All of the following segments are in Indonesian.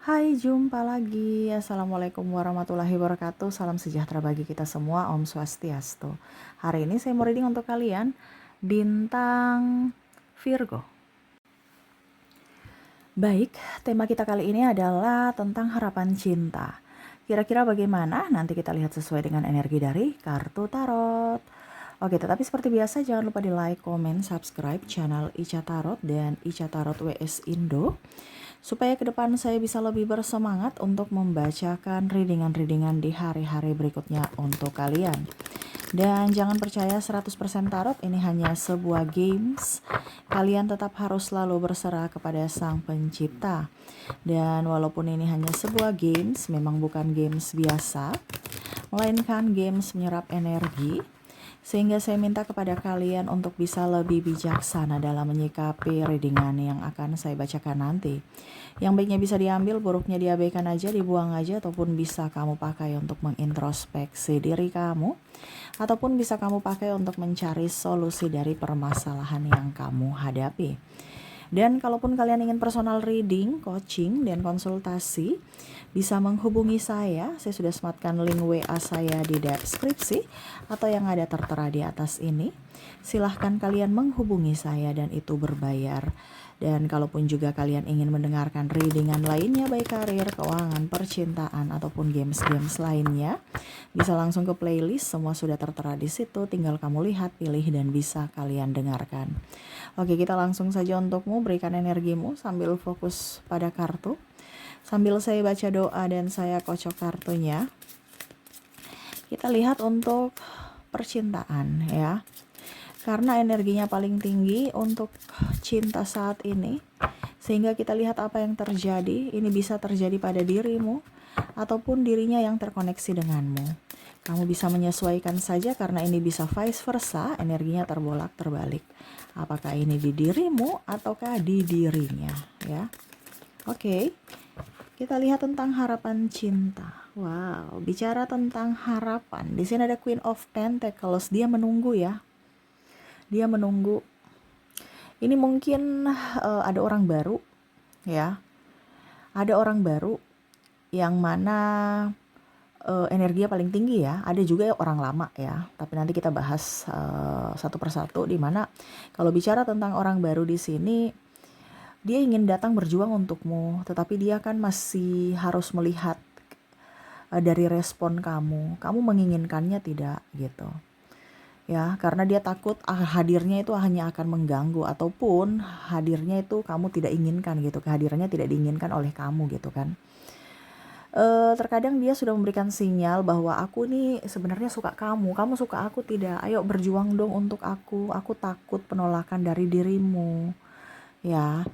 Hai, jumpa lagi. Assalamualaikum warahmatullahi wabarakatuh. Salam sejahtera bagi kita semua. Om Swastiastu. Hari ini saya mau reading untuk kalian bintang Virgo. Baik, tema kita kali ini adalah tentang harapan cinta. Kira-kira bagaimana? Nanti kita lihat sesuai dengan energi dari kartu tarot. Oke, tetapi seperti biasa jangan lupa di like, comment, subscribe channel Ica Tarot dan Ica Tarot WS Indo, supaya ke depan saya bisa lebih bersemangat untuk membacakan readingan-readingan di hari-hari berikutnya untuk kalian. Dan jangan percaya 100% tarot ini hanya sebuah games. Kalian tetap harus selalu berserah kepada Sang Pencipta. Dan walaupun ini hanya sebuah games, memang bukan games biasa, melainkan games menyerap energi. Sehingga saya minta kepada kalian untuk bisa lebih bijaksana dalam menyikapi readingan yang akan saya bacakan nanti. Yang baiknya bisa diambil, buruknya diabaikan aja, dibuang aja, ataupun bisa kamu pakai untuk mengintrospeksi diri kamu, ataupun bisa kamu pakai untuk mencari solusi dari permasalahan yang kamu hadapi. Dan kalaupun kalian ingin personal reading, coaching, dan konsultasi, bisa menghubungi saya sudah sematkan link WA saya di deskripsi atau yang ada tertera di atas ini. Silahkan kalian menghubungi saya dan itu berbayar. Dan kalaupun juga kalian ingin mendengarkan readingan lainnya, baik karir, keuangan, percintaan, ataupun games-games lainnya, bisa langsung ke playlist, semua sudah tertera di situ, tinggal kamu lihat, pilih, dan bisa kalian dengarkan. Oke, kita langsung saja untukmu, berikan energimu sambil fokus pada kartu. Sambil saya baca doa dan saya kocok kartunya, kita lihat untuk percintaan ya. Karena energinya paling tinggi untuk cinta saat ini, sehingga kita lihat apa yang terjadi. Ini bisa terjadi pada dirimu ataupun dirinya yang terkoneksi denganmu. Kamu bisa menyesuaikan saja karena ini bisa vice versa, energinya terbolak terbalik. Apakah ini di dirimu ataukah di dirinya ya. Oke. Kita lihat tentang harapan cinta. Wow, bicara tentang harapan. Di sini ada Queen of Pentacles, dia menunggu ya. Dia menunggu. Ini mungkin ada orang baru ya. Ada orang baru yang mana energinya paling tinggi ya. Ada juga orang lama ya. Tapi nanti kita bahas satu persatu, di mana kalau bicara tentang orang baru di sini, dia ingin datang berjuang untukmu, tetapi dia kan masih harus melihat dari respon kamu. Kamu menginginkannya tidak gitu. Ya, karena dia takut hadirnya itu hanya akan mengganggu, ataupun hadirnya itu kamu tidak inginkan gitu. Kehadirannya tidak diinginkan oleh kamu gitu kan. Terkadang dia sudah memberikan sinyal bahwa aku nih sebenarnya suka kamu suka aku tidak, ayo berjuang dong untuk aku takut penolakan dari dirimu ya.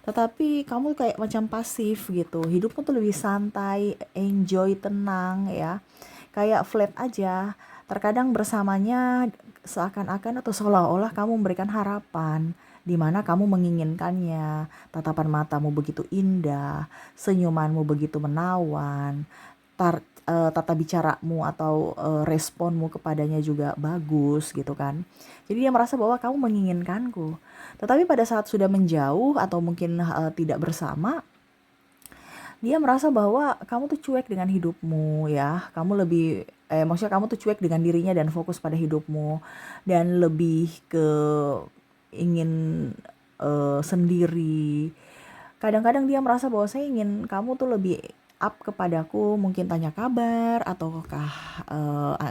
Tetapi kamu kayak macam pasif gitu, hidupmu tuh lebih santai, enjoy, tenang ya, kayak flat aja. Terkadang bersamanya seakan-akan atau seolah-olah kamu memberikan harapan, di mana kamu menginginkannya. Tatapan matamu begitu indah, senyumanmu begitu menawan, tata bicaramu atau responmu kepadanya juga bagus gitu kan. Jadi dia merasa bahwa kamu menginginkanku. Tetapi pada saat sudah menjauh atau mungkin tidak bersama, dia merasa bahwa kamu tuh cuek dengan hidupmu ya. Kamu lebih maksudnya kamu tuh cuek dengan dirinya dan fokus pada hidupmu, dan lebih ke ingin sendiri. Kadang-kadang dia merasa bahwa saya ingin kamu tuh lebih up kepadaku, mungkin tanya kabar ataukah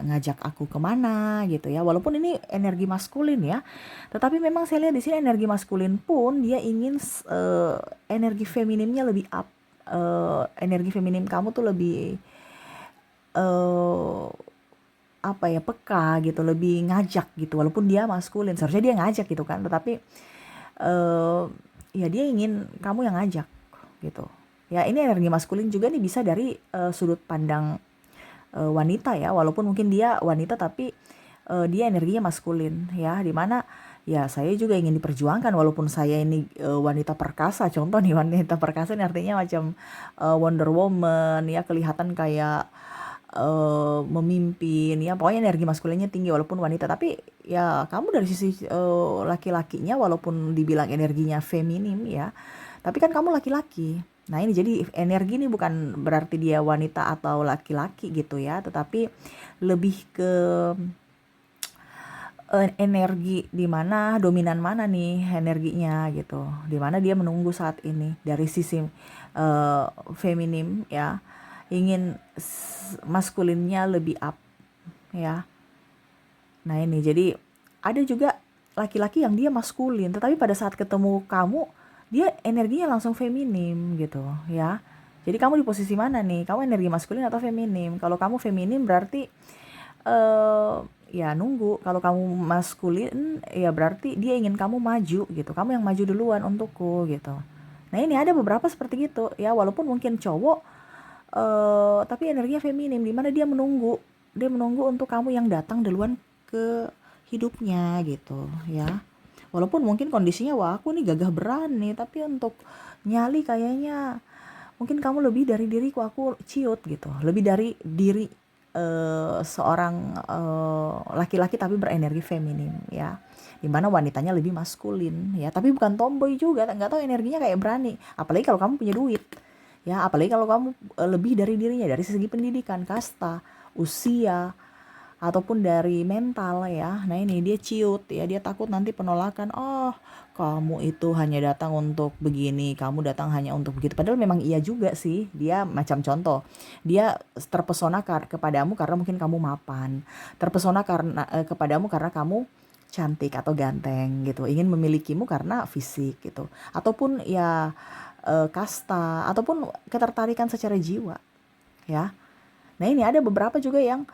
ngajak aku kemana gitu ya. Walaupun ini energi maskulin ya, tetapi memang saya lihat di sini energi maskulin pun dia ingin energi feminimnya lebih up. Energi feminim kamu tuh lebih apa ya, peka gitu, lebih ngajak gitu. Walaupun dia maskulin, seharusnya dia ngajak gitu kan, tetapi ya dia ingin kamu yang ngajak gitu ya. Ini energi maskulin juga nih, bisa dari sudut pandang wanita ya. Walaupun mungkin dia wanita, tapi dia energinya maskulin ya, dimana ya saya juga ingin diperjuangkan. Walaupun saya ini wanita perkasa, contoh nih, wanita perkasa ini artinya macam Wonder Woman ya, kelihatan kayak memimpin ya, pokoknya energi maskulinnya tinggi walaupun wanita. Tapi ya kamu dari sisi laki-lakinya, walaupun dibilang energinya feminim ya, tapi kan kamu laki-laki Nah ini jadi energi ini bukan berarti dia wanita atau laki-laki gitu ya, tetapi lebih ke energi di mana dominan mana nih energinya gitu, di mana dia menunggu saat ini dari sisi feminim ya, ingin maskulinnya lebih up ya. Nah ini jadi ada juga laki-laki yang dia maskulin, tetapi pada saat ketemu kamu dia energinya langsung feminim gitu ya. Jadi kamu di posisi mana nih? Kamu energi maskulin atau feminim? Kalau kamu feminim berarti eh ya nunggu. Kalau kamu maskulin ya berarti dia ingin kamu maju gitu. Kamu yang maju duluan untukku gitu. Nah ini ada beberapa seperti gitu ya. Walaupun mungkin cowok tapi energinya feminim, di mana dia menunggu. Dia menunggu untuk kamu yang datang duluan ke hidupnya gitu ya. Walaupun mungkin kondisinya wah aku nih gagah berani, tapi untuk nyali kayaknya mungkin kamu lebih dari diriku, aku ciut gitu. Lebih dari diri seorang laki-laki tapi berenergi feminim ya. Dimana wanitanya lebih maskulin ya, tapi bukan tomboy juga, nggak tahu energinya kayak berani. Apalagi kalau kamu punya duit ya, apalagi kalau kamu lebih dari dirinya dari segi pendidikan, kasta, usia, ataupun dari mental ya. Nah ini dia ciut ya, dia takut nanti penolakan. Oh kamu itu hanya datang untuk begini, kamu datang hanya untuk begitu. Padahal memang iya juga sih. Dia macam contoh, dia terpesona kepadamu karena mungkin kamu mapan, terpesona karena kepadamu karena kamu cantik atau ganteng gitu, ingin memilikimu karena fisik gitu, ataupun ya kasta, ataupun ketertarikan secara jiwa ya. Nah ini ada beberapa juga yang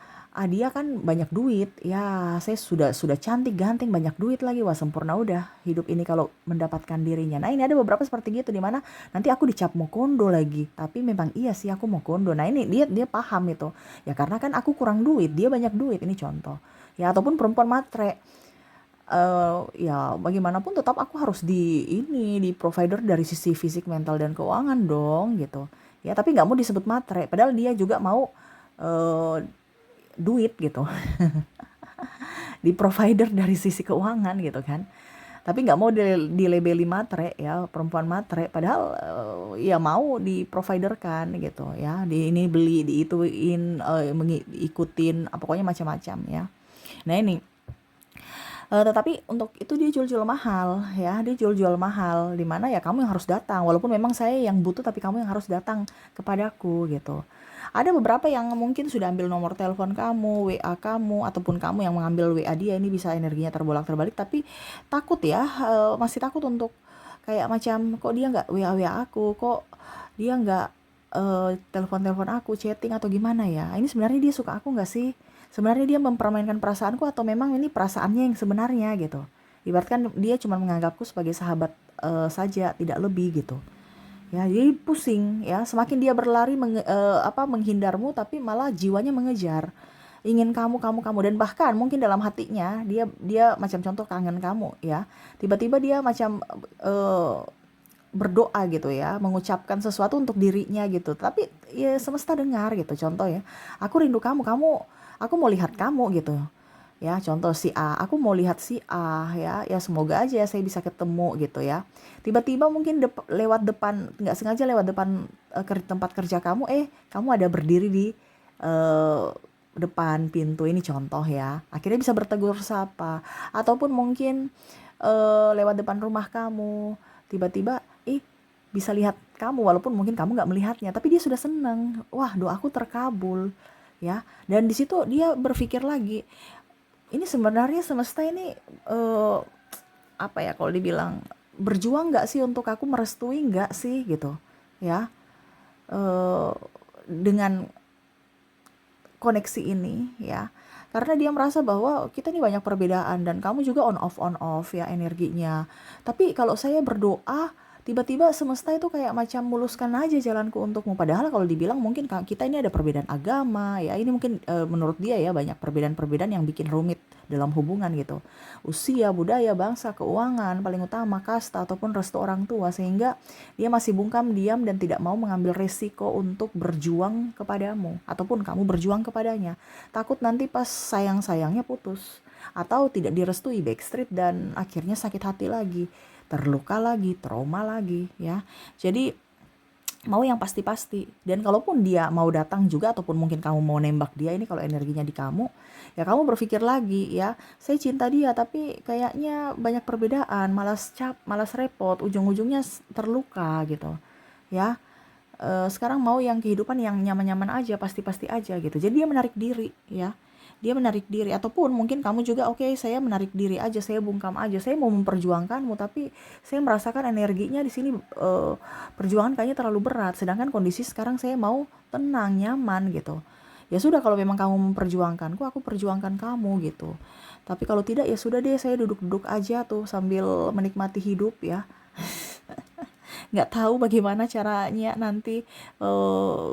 dia kan banyak duit ya, saya sudah cantik ganteng banyak duit lagi, wah sempurna udah hidup ini kalau mendapatkan dirinya. Nah ini ada beberapa seperti gitu, dimana nanti aku dicap mau kondo lagi, tapi memang iya sih aku mau kondo. Nah ini dia paham itu ya, karena kan aku kurang duit, dia banyak duit, ini contoh ya. Ataupun perempuan matre, ya bagaimanapun tetap aku harus di provider dari sisi fisik, mental, dan keuangan dong gitu ya. Tapi nggak mau disebut matre, padahal dia juga mau eh, duit gitu, di provider dari sisi keuangan gitu kan. Tapi nggak mau dilabeli matre ya, perempuan matre, padahal ya mau di providerkan gitu ya, di ini beli diituin, ikutin pokoknya macam-macam ya. Nah ini tetapi untuk itu dia jual-jual mahal ya, dia jual-jual mahal, di mana ya kamu yang harus datang, walaupun memang saya yang butuh tapi kamu yang harus datang kepadaku gitu. Ada beberapa yang mungkin sudah ambil nomor telepon kamu, WA kamu, ataupun kamu yang mengambil WA dia, ini bisa energinya terbolak-terbalik, tapi takut ya, masih takut untuk kayak macam kok dia nggak WA-WA aku, kok dia nggak telepon-telepon aku, chatting atau gimana ya. Ini sebenarnya dia suka aku nggak sih? Sebenarnya dia mempermainkan perasaanku atau memang ini perasaannya yang sebenarnya gitu. Ibaratkan dia cuma menganggapku sebagai sahabat saja, tidak lebih gitu. Ya, jadi pusing ya. Semakin dia berlari menghindarmu, tapi malah jiwanya mengejar. Ingin kamu, dan bahkan mungkin dalam hatinya dia macam contoh kangen kamu ya. Tiba-tiba dia macam eh, berdoa gitu ya, mengucapkan sesuatu untuk dirinya gitu. Tapi ya semesta dengar gitu. Contoh ya, aku rindu kamu, aku mau lihat kamu gitu. Ya, contoh si A, aku mau lihat si A ya, ya semoga aja saya bisa ketemu gitu ya. Tiba-tiba mungkin lewat depan, nggak sengaja lewat depan tempat kerja kamu, kamu ada berdiri di eh, depan pintu, ini contoh ya. Akhirnya bisa bertegur sapa, ataupun mungkin lewat depan rumah kamu, tiba-tiba bisa lihat kamu, walaupun mungkin kamu nggak melihatnya, tapi dia sudah seneng, wah doaku terkabul ya. Dan di situ dia berpikir lagi, ini sebenarnya semesta ini eh, apa ya kalau dibilang, berjuang nggak sih untuk aku, merestui nggak sih gitu ya, eh, dengan koneksi ini ya. Karena dia merasa bahwa kita ini banyak perbedaan, dan kamu juga on off ya energinya. Tapi kalau saya berdoa, tiba-tiba semesta itu kayak macam muluskan aja jalanku untukmu. Padahal kalau dibilang mungkin kita ini ada perbedaan agama ya. Ini mungkin menurut dia ya banyak perbedaan-perbedaan yang bikin rumit dalam hubungan gitu. Usia, budaya, bangsa, keuangan, paling utama kasta ataupun restu orang tua, sehingga dia masih bungkam, diam, dan tidak mau mengambil resiko untuk berjuang kepadamu ataupun kamu berjuang kepadanya. Takut nanti pas sayang-sayangnya putus atau tidak direstui, backstreet, dan akhirnya sakit hati lagi, terluka lagi, trauma lagi ya. Jadi mau yang pasti-pasti. Dan kalaupun dia mau datang juga ataupun mungkin kamu mau nembak dia, ini kalau energinya di kamu, ya kamu berpikir lagi ya, saya cinta dia tapi kayaknya banyak perbedaan, malas repot, ujung-ujungnya terluka gitu. Ya, sekarang mau yang kehidupan yang nyaman-nyaman aja, pasti-pasti aja gitu. Jadi dia menarik diri ya. Dia menarik diri ataupun mungkin kamu juga oke, saya menarik diri aja, saya bungkam aja, saya mau memperjuangkanmu tapi saya merasakan energinya di sini perjuangan kayaknya terlalu berat, sedangkan kondisi sekarang saya mau tenang, nyaman gitu. Ya sudah, kalau memang kamu memperjuangkanku, aku perjuangkan kamu gitu. Tapi kalau tidak ya sudah deh, saya duduk-duduk aja tuh sambil menikmati hidup ya. Nggak tahu bagaimana caranya nanti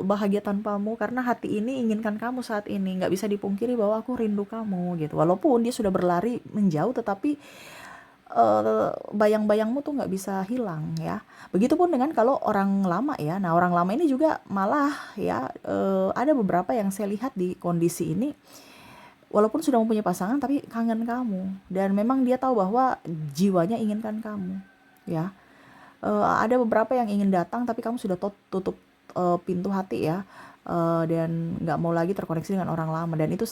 bahagia tanpamu, karena hati ini inginkan kamu saat ini, nggak bisa dipungkiri bahwa aku rindu kamu gitu. Walaupun dia sudah berlari menjauh, tetapi bayang-bayangmu tuh nggak bisa hilang ya. Begitupun dengan kalau orang lama ya. Nah, orang lama ini juga malah ya, ada beberapa yang saya lihat di kondisi ini, walaupun sudah mempunyai pasangan tapi kangen kamu, dan memang dia tahu bahwa jiwanya inginkan kamu ya. Ada beberapa yang ingin datang tapi kamu sudah tutup pintu hati ya, dan nggak mau lagi terkoneksi dengan orang lama, dan itu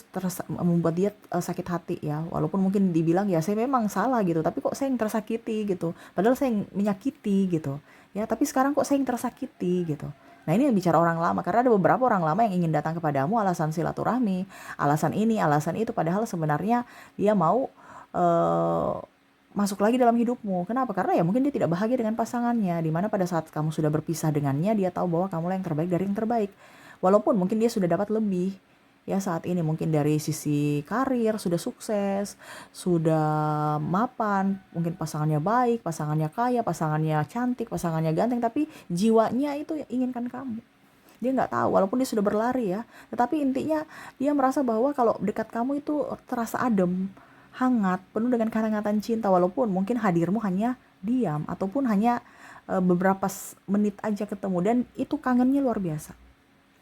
membuat dia sakit hati ya. Walaupun mungkin dibilang ya saya memang salah gitu, tapi kok saya yang tersakiti gitu, padahal saya yang menyakiti gitu ya, tapi sekarang kok saya yang tersakiti gitu. Nah, ini yang bicara orang lama, karena ada beberapa orang lama yang ingin datang kepadamu alasan silaturahmi, alasan ini, alasan itu, padahal sebenarnya dia mau eh, masuk lagi dalam hidupmu. Kenapa? Karena ya mungkin dia tidak bahagia dengan pasangannya, di mana pada saat kamu sudah berpisah dengannya, dia tahu bahwa kamulah yang terbaik dari yang terbaik. Walaupun mungkin dia sudah dapat lebih ya saat ini, mungkin dari sisi karir sudah sukses, sudah mapan, mungkin pasangannya baik, pasangannya kaya, pasangannya cantik, pasangannya ganteng, tapi jiwanya itu inginkan kamu. Dia nggak tahu, walaupun dia sudah berlari ya, tetapi intinya dia merasa bahwa kalau dekat kamu itu terasa adem, hangat, penuh dengan kehangatan cinta, walaupun mungkin hadirmu hanya diam ataupun hanya beberapa menit aja ketemu, dan itu kangennya luar biasa.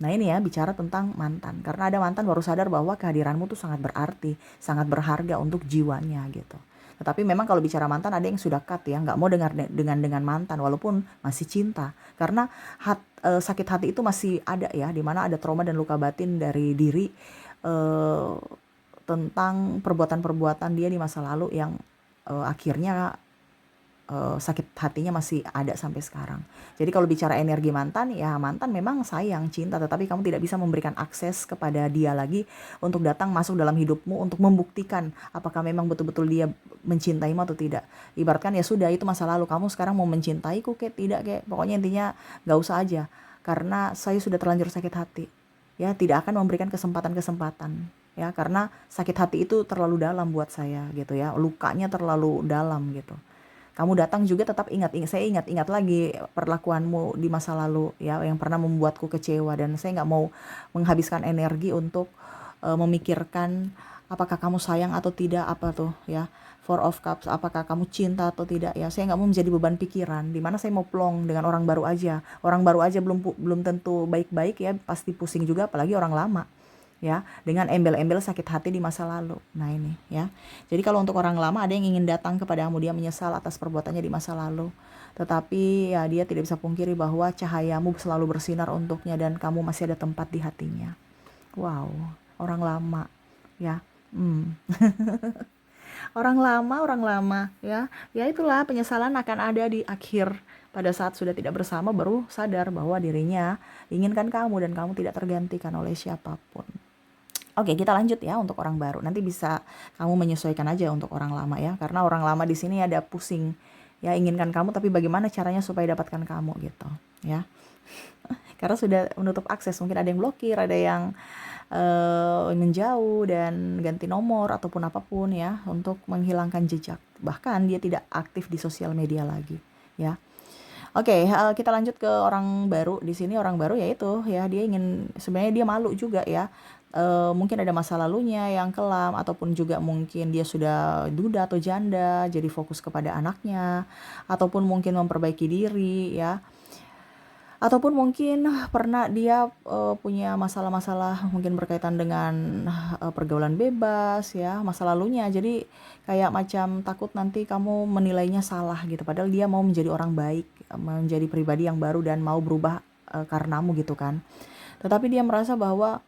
Nah, ini ya bicara tentang mantan, karena ada mantan baru sadar bahwa kehadiranmu tuh sangat berarti, sangat berharga untuk jiwanya gitu. Tetapi memang kalau bicara mantan ada yang sudah cut ya, nggak mau dengar dengan mantan walaupun masih cinta, karena sakit hati itu masih ada ya, dimana ada trauma dan luka batin dari diri, eh, tentang perbuatan-perbuatan dia di masa lalu yang akhirnya sakit hatinya masih ada sampai sekarang. Jadi kalau bicara energi mantan, ya mantan memang sayang, cinta, tetapi kamu tidak bisa memberikan akses kepada dia lagi untuk datang masuk dalam hidupmu untuk membuktikan apakah memang betul-betul dia mencintaimu atau tidak. Ibaratkan ya sudah, itu masa lalu, kamu sekarang mau mencintaiku kek tidak kek, pokoknya intinya nggak usah aja, karena saya sudah terlanjur sakit hati. Ya, tidak akan memberikan kesempatan-kesempatan ya, karena sakit hati itu terlalu dalam buat saya gitu ya, lukanya terlalu dalam gitu. Kamu datang juga tetap saya ingat lagi perlakuanmu di masa lalu ya, yang pernah membuatku kecewa, dan saya nggak mau menghabiskan energi untuk memikirkan apakah kamu sayang atau tidak, apa tuh ya, Four of Cups, apakah kamu cinta atau tidak ya. Saya nggak mau menjadi beban pikiran, dimana saya mau plong dengan orang baru aja. Orang baru aja belum tentu baik-baik ya, pasti pusing juga, apalagi orang lama ya, dengan embel-embel sakit hati di masa lalu. Nah, ini ya. Jadi kalau untuk orang lama, ada yang ingin datang kepadamu, dia menyesal atas perbuatannya di masa lalu. Tetapi ya dia tidak bisa pungkiri bahwa cahayamu selalu bersinar untuknya dan kamu masih ada tempat di hatinya. Wow, orang lama ya. Orang lama ya. Ya itulah, penyesalan akan ada di akhir, pada saat sudah tidak bersama baru sadar bahwa dirinya inginkan kamu dan kamu tidak tergantikan oleh siapapun. Oke, kita lanjut ya untuk orang baru. Nanti bisa kamu menyesuaikan aja untuk orang lama ya, karena orang lama di sini ada pusing ya, inginkan kamu tapi bagaimana caranya supaya dapatkan kamu gitu ya. Karena sudah menutup akses, mungkin ada yang blokir, ada yang menjauh dan ganti nomor ataupun apapun ya, untuk menghilangkan jejak. Bahkan dia tidak aktif di sosial media lagi ya. Oke, kita lanjut ke orang baru. Di sini orang baru yaitu ya, dia ingin, sebenarnya dia malu juga ya. Mungkin ada masa lalunya yang kelam, ataupun juga mungkin dia sudah duda atau janda, jadi fokus kepada anaknya, ataupun mungkin memperbaiki diri ya. Ataupun mungkin pernah dia punya masalah-masalah mungkin berkaitan dengan pergaulan bebas ya, masa lalunya. Jadi kayak macam takut nanti kamu menilainya salah gitu. Padahal dia mau menjadi orang baik, menjadi pribadi yang baru dan mau berubah karenamu gitu kan. Tetapi dia merasa bahwa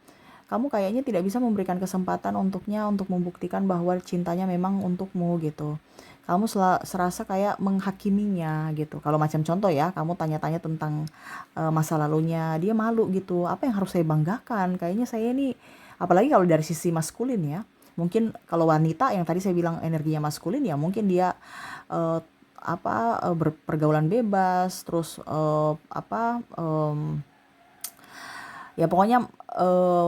kamu kayaknya tidak bisa memberikan kesempatan untuknya untuk membuktikan bahwa cintanya memang untukmu gitu. Kamu serasa kayak menghakiminya gitu. Kalau macam contoh ya, kamu tanya-tanya tentang masa lalunya, dia malu gitu. Apa yang harus saya banggakan? Kayaknya saya ini, apalagi kalau dari sisi maskulin ya. Mungkin kalau wanita yang tadi saya bilang energinya maskulin ya, mungkin dia eh, berpergaulan bebas, terus ya pokoknya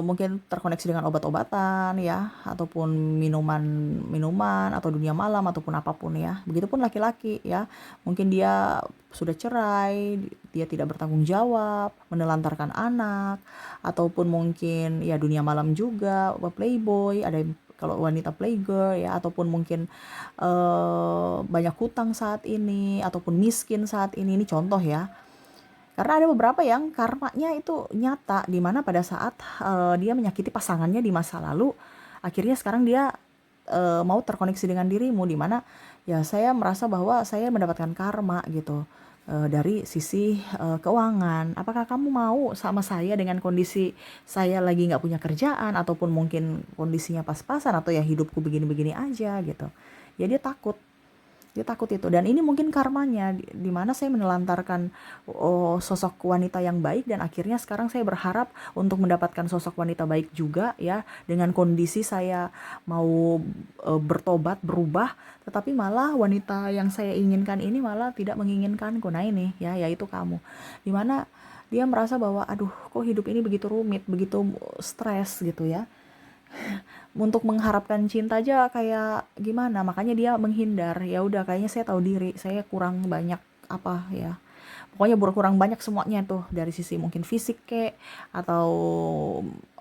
mungkin terkoneksi dengan obat-obatan ya, ataupun minuman-minuman atau dunia malam ataupun apapun ya. Begitupun laki-laki ya, mungkin dia sudah cerai, dia tidak bertanggung jawab, menelantarkan anak, ataupun mungkin ya dunia malam juga, playboy, ada yang kalau wanita playgirl ya, ataupun mungkin banyak hutang saat ini, ataupun miskin saat ini contoh ya. Karena ada beberapa yang karmanya itu nyata, di mana pada saat dia menyakiti pasangannya di masa lalu, akhirnya sekarang dia mau terkoneksi dengan dirimu, di mana ya saya merasa bahwa saya mendapatkan karma gitu dari sisi keuangan. Apakah kamu mau sama saya dengan kondisi saya lagi nggak punya kerjaan, ataupun mungkin kondisinya pas-pasan, atau ya hidupku begini-begini aja gitu. Ya dia takut itu, dan ini mungkin karmanya di mana saya menelantarkan sosok wanita yang baik, dan akhirnya sekarang saya berharap untuk mendapatkan sosok wanita baik juga ya, dengan kondisi saya mau bertobat, berubah, tetapi malah wanita yang saya inginkan ini malah tidak menginginkanku. Nah ini ya, yaitu kamu, di mana dia merasa bahwa aduh, kok hidup ini begitu rumit, begitu stres gitu ya. Untuk mengharapkan cinta aja kayak gimana, makanya dia menghindar. Ya udah, kayaknya saya tahu diri, saya kurang banyak apa ya, pokoknya berkurang banyak semuanya tuh, dari sisi mungkin fisik kek, atau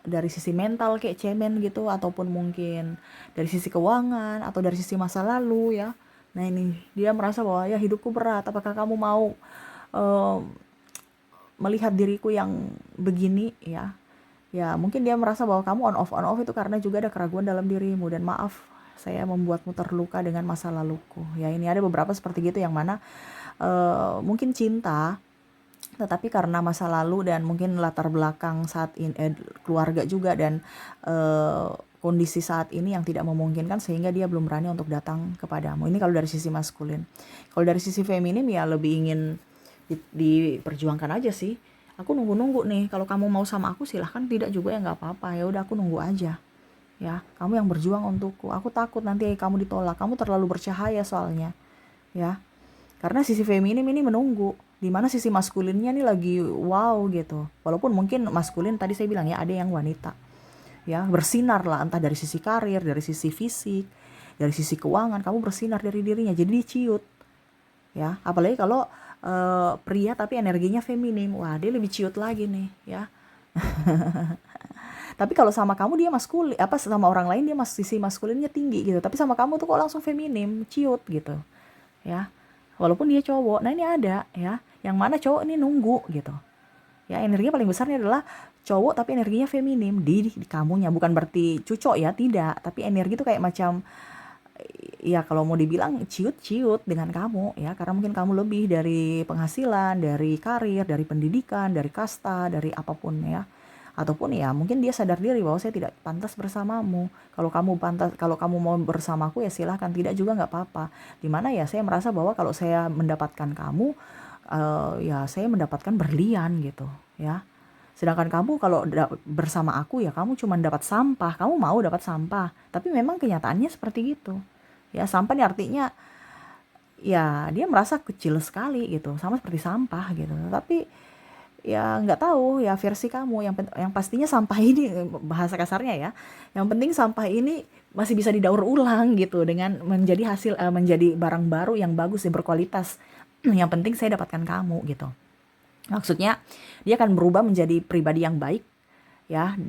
dari sisi mental kek, cemen gitu, ataupun mungkin dari sisi keuangan, atau dari sisi masa lalu ya. Nah ini dia merasa bahwa ya hidupku berat, apakah kamu mau eh, melihat diriku yang begini ya. Ya, mungkin dia merasa bahwa kamu on off itu karena juga ada keraguan dalam dirimu, dan maaf, saya membuatmu terluka dengan masa laluku. Ya, ini ada beberapa seperti gitu yang mana mungkin cinta, tetapi karena masa lalu dan mungkin latar belakang saat ini, keluarga juga, dan kondisi saat ini yang tidak memungkinkan, sehingga dia belum berani untuk datang kepadamu. Ini kalau dari sisi maskulin. Kalau dari sisi feminim ya lebih ingin diperjuangkan aja sih. Aku nunggu-nunggu nih, kalau kamu mau sama aku silahkan, tidak juga ya nggak apa-apa, ya udah aku nunggu aja ya, kamu yang berjuang untukku. Aku takut nanti kamu ditolak, kamu terlalu bercahaya soalnya ya. Karena sisi feminim ini menunggu, dimana sisi maskulinnya nih lagi wow gitu. Walaupun mungkin maskulin tadi saya bilang ya, ada yang wanita ya, bersinar lah, entah dari sisi karir, dari sisi fisik, dari sisi keuangan, kamu bersinar dari dirinya, jadi diciut ya. Apalagi kalau pria tapi energinya feminim, wah dia lebih ciut lagi nih ya. Tapi kalau sama kamu dia maskulin, apa sama orang lain dia sisi maskulinnya tinggi gitu, tapi sama kamu tuh kok langsung feminim, ciut gitu ya. Walaupun dia cowok. Nah ini ada ya, yang mana cowok ini nunggu gitu ya. Energinya paling besarnya adalah cowok, tapi energinya feminim di kamunya. Bukan berarti cucok ya, tidak, tapi energi tuh kayak macam ya, kalau mau dibilang ciut-ciut dengan kamu ya, karena mungkin kamu lebih dari penghasilan, dari karir, dari pendidikan, dari kasta, dari apapun ya. Ataupun ya mungkin dia sadar diri bahwa saya tidak pantas bersamamu. Kalau kamu pantas, kalau kamu mau bersamaku ya silahkan, tidak juga nggak apa-apa. Dimana ya saya merasa bahwa kalau saya mendapatkan kamu, ya saya mendapatkan berlian gitu ya. Sedangkan kamu kalau bersama aku ya kamu cuma dapat sampah. Kamu mau dapat sampah, tapi memang kenyataannya seperti gitu ya. Sampah ini artinya ya dia merasa kecil sekali gitu, sama seperti sampah gitu. Tapi ya nggak tahu ya versi kamu, yang pastinya sampah ini, bahasa kasarnya ya, yang penting sampah ini masih bisa didaur ulang gitu, dengan menjadi hasil menjadi barang baru yang bagus dan berkualitas. Yang penting saya dapatkan kamu gitu. Maksudnya dia akan berubah menjadi pribadi yang baik ya,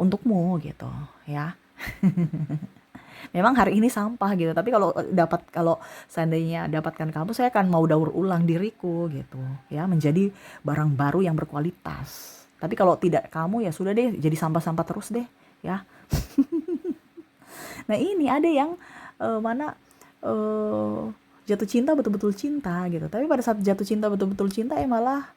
untukmu gitu ya. Memang hari ini sampah gitu, tapi kalau seandainya dapatkan kamu, saya akan mau daur ulang diriku gitu ya, menjadi barang baru yang berkualitas. Tapi kalau tidak kamu ya sudah deh, jadi sampah-sampah terus deh ya. Nah ini ada yang mana jatuh cinta betul-betul cinta gitu, tapi pada saat jatuh cinta betul-betul cinta malah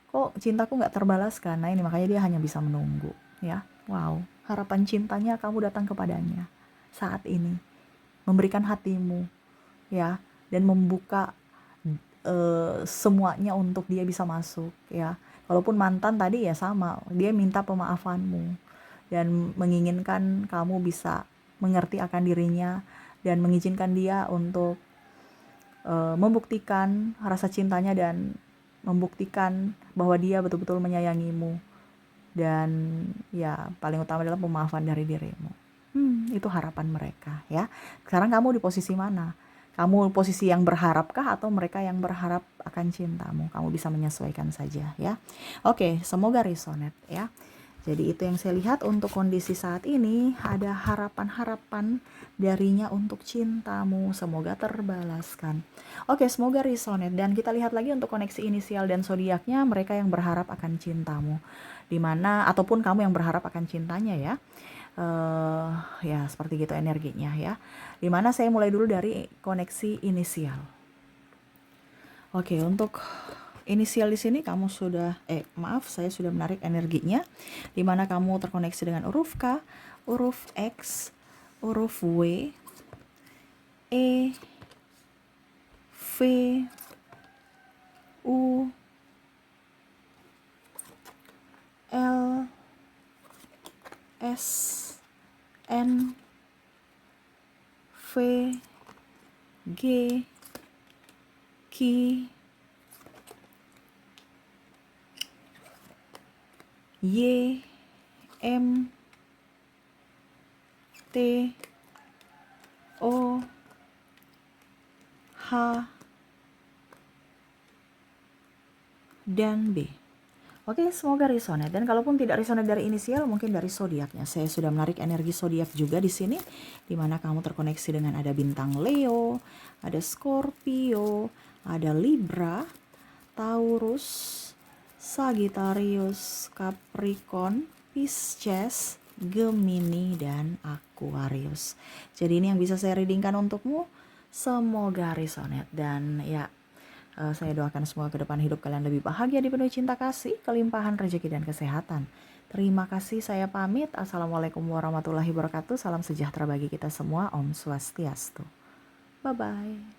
kok cintaku nggak terbalaskan. Nah ini makanya dia hanya bisa menunggu ya. Wow, harapan cintanya kamu datang kepadanya saat ini, memberikan hatimu ya, dan membuka semuanya untuk dia bisa masuk ya. Walaupun mantan tadi ya sama, dia minta pemaafanmu dan menginginkan kamu bisa mengerti akan dirinya dan mengizinkan dia untuk membuktikan rasa cintanya dan membuktikan bahwa dia betul-betul menyayangimu, dan ya paling utama adalah pemaafan dari dirimu. Itu harapan mereka ya. Sekarang kamu di posisi mana? Kamu posisi yang berharapkah atau mereka yang berharap akan cintamu? Kamu bisa menyesuaikan saja ya. Oke, semoga resonate ya. Jadi itu yang saya lihat untuk kondisi saat ini, ada harapan-harapan darinya untuk cintamu, semoga terbalaskan. Oke, semoga resonate. Dan kita lihat lagi untuk koneksi inisial dan zodiaknya, mereka yang berharap akan cintamu. Dimana, ataupun kamu yang berharap akan cintanya ya. Ya seperti gitu energinya ya. Dimana saya mulai dulu dari koneksi inisial. Oke, untuk inisial di sini kamu sudah saya sudah menarik energinya, di mana kamu terkoneksi dengan huruf K, huruf X, huruf W, E, V, U, L, S, N, V, G, Q, Y, M, T, O, H, dan B. Oke, semoga resonate. Dan kalaupun tidak resonate dari inisial, mungkin dari zodiaknya. Saya sudah menarik energi zodiak juga di sini, di mana kamu terkoneksi dengan ada bintang Leo, ada Scorpio, ada Libra, Taurus, Sagittarius, Capricorn, Pisces, Gemini, dan Aquarius. Jadi ini yang bisa saya readingkan untukmu. Semoga resonate dan ya, saya doakan semua ke depan hidup kalian lebih bahagia, dipenuhi cinta kasih, kelimpahan rezeki dan kesehatan. Terima kasih, saya pamit. Assalamualaikum warahmatullahi wabarakatuh. Salam sejahtera bagi kita semua. Om Swastiastu. Bye-bye.